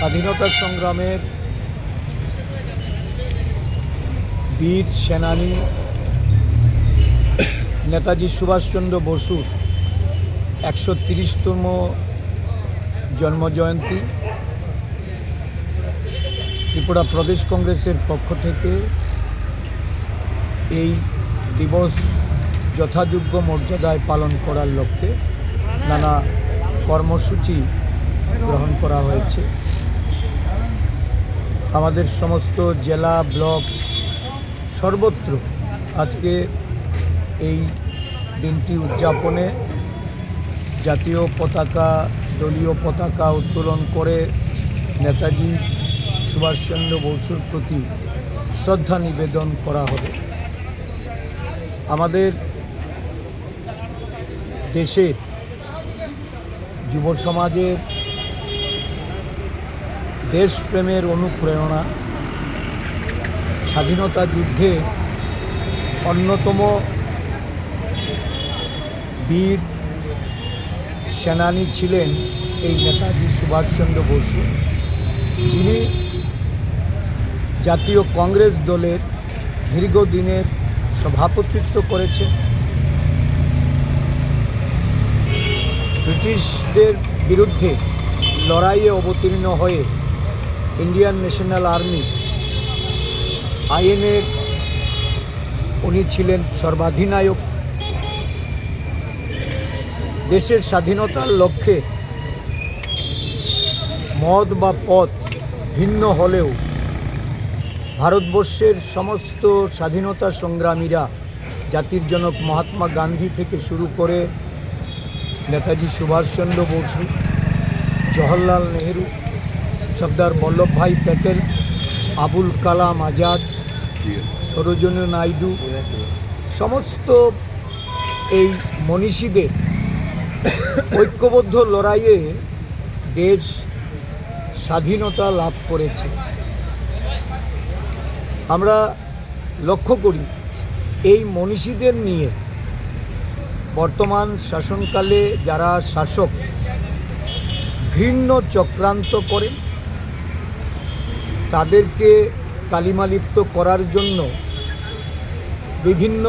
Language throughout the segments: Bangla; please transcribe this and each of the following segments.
স্বাধীনতা সংগ্রামের বীর সেনানী নেতাজি সুভাষচন্দ্র বসুর 130তম জন্মজয়ন্তী ত্রিপুরা প্রদেশ কংগ্রেসের পক্ষ থেকে এই দিবস যথাযোগ্য মর্যাদায় পালন করার লক্ষ্যে নানা কর্মসূচি গ্রহণ করা হয়েছে। আমাদের সমস্ত জেলা ব্লক সর্বত্র আজকে এই দিনটি উদযাপনে জাতীয় পতাকা দলীয় পতাকা উত্তোলন করে নেতাজি সুভাষচন্দ্র বসুর প্রতি শ্রদ্ধা নিবেদন করা হবে। আমাদের দেশের যুব সমাজের দেশপ্রেমের অনুপ্রেরণা স্বাধীনতা যুদ্ধে অন্যতম বীর সেনানী ছিলেন এই নেতাজি সুভাষচন্দ্র বসু, যিনি জাতীয় কংগ্রেস দলের দীর্ঘদিনের সভাপতিত্ব করেছেন। ব্রিটিশদের বিরুদ্ধে লড়াইয়ে অবতীর্ণ হয়ে ইন্ডিয়ান ন্যাশনাল আর্মি আইএনএর উনি ছিলেন সর্বাধিনায়ক। দেশের স্বাধীনতার লক্ষ্যে মত বা পথ ভিন্ন হলেও ভারতবর্ষের সমস্ত স্বাধীনতা সংগ্রামীরা জাতির জনক মহাত্মা গান্ধী থেকে শুরু করে নেতাজি সুভাষচন্দ্র বসু, জওহরলাল নেহেরু, সর্দার বল্লভভাই প্যাটেল, আবুল কালাম আজাদ, সরোজিনী নাইডু, সমস্ত এই মনীষীদের ঐক্যবদ্ধ লড়াইয়ে দেশ স্বাধীনতা লাভ করেছে। আমরা লক্ষ্য করি এই মনীষীদের নিয়ে বর্তমান শাসনকালে যারা শাসক ঘৃণ্য চক্রান্ত করেন, তাদেরকে কালিমালিপ্ত করার জন্য বিভিন্ন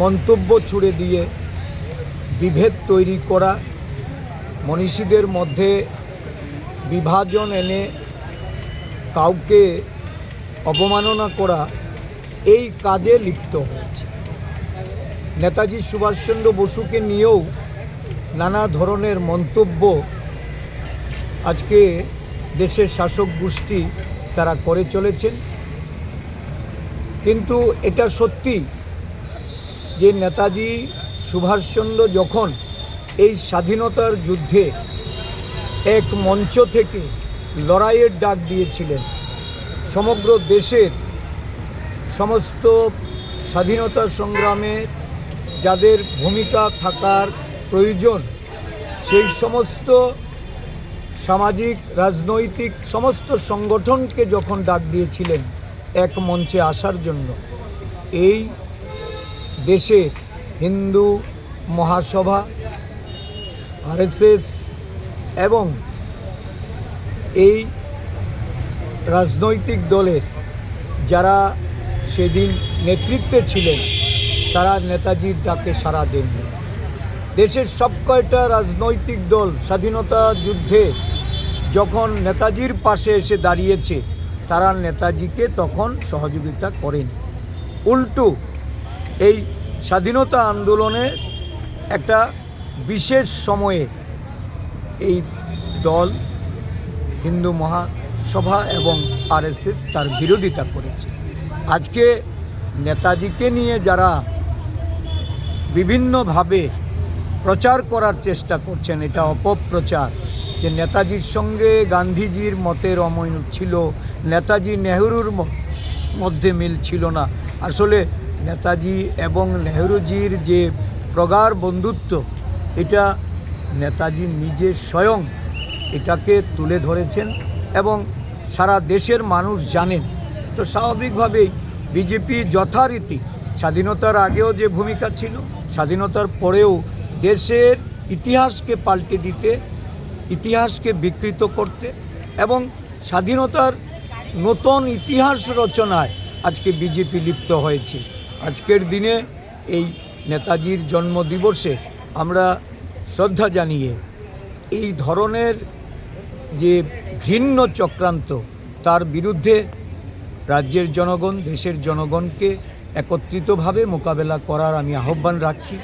মন্তব্য ছুড়ে দিয়ে বিভেদ তৈরি করা, মনীষীদের মধ্যে বিভাজন এনে কাউকে অবমাননা করা, এই কাজে লিপ্ত হয়েছে। নেতাজি সুভাষচন্দ্র বসুকে নিয়েও নানা ধরনের মন্তব্য আজকে দেশের শাসক গোষ্ঠী তারা করে চলেছেন। কিন্তু এটা সত্যি যে নেতাজি সুভাষচন্দ্র যখন এই স্বাধীনতার যুদ্ধে এক মঞ্চ থেকে লড়াইয়ের ডাক দিয়েছিলেন, সমগ্র দেশের সমস্ত স্বাধীনতা সংগ্রামে যাদের ভূমিকা থাকার প্রয়োজন সেই সমস্ত সামাজিক রাজনৈতিক সমস্ত সংগঠনকে যখন ডাক দিয়েছিলেন এক মঞ্চে আসার জন্য, এই দেশে হিন্দু মহাসভা, আরএসএস এবং এই রাজনৈতিক দলের যারা সেদিন নেতৃত্বে ছিলেন তারা নেতাজির ডাকে সাড়া দেননি। দেশের সব কয়টা রাজনৈতিক দল স্বাধীনতা যুদ্ধে যখন নেতাজির পাশে এসে দাঁড়িয়েছে তারা নেতাজিকে তখন সহযোগিতা করেনি। উল্টো এই স্বাধীনতা আন্দোলনে একটা বিশেষ সময়ে এই দল হিন্দু মহাসভা এবং আরএসএস তার বিরোধিতা করেছে। আজকে নেতাজিকে নিয়ে যারা বিভিন্নভাবে প্রচার করার চেষ্টা করছেন, এটা অপপ্রচার, যে নেতাজির সঙ্গে গান্ধীজির মতের অমিল ছিল, নেতাজি নেহরুর মধ্যে মিল ছিল না। আসলে নেতাজি এবং নেহরুজির যে প্রগাঢ় বন্ধুত্ব, এটা নেতাজি নিজে স্বয়ং এটাকে তুলে ধরেছেন এবং সারা দেশের মানুষ জানেন। তো স্বাভাবিকভাবেই বিজেপি যথারীতি স্বাধীনতার আগেও যে ভূমিকা ছিল, স্বাধীনতার পরেও দেশের ইতিহাসকে পাল্টে দিতে ইতিহাসকে বিকৃত করতে এবং স্বাধীনতার নতুন ইতিহাস রচনায় আজকে বিজেপি লিপ্ত হয়েছে। আজকের দিনে এই নেতাজির জন্মদিবসে আমরা শ্রদ্ধা জানিয়ে এই ধরনের যে ঘৃণ্য চক্রান্ত তার বিরুদ্ধে রাজ্যের জনগণ, দেশের জনগণকে একত্রিতভাবে মোকাবেলা করার আমি আহ্বান রাখছি।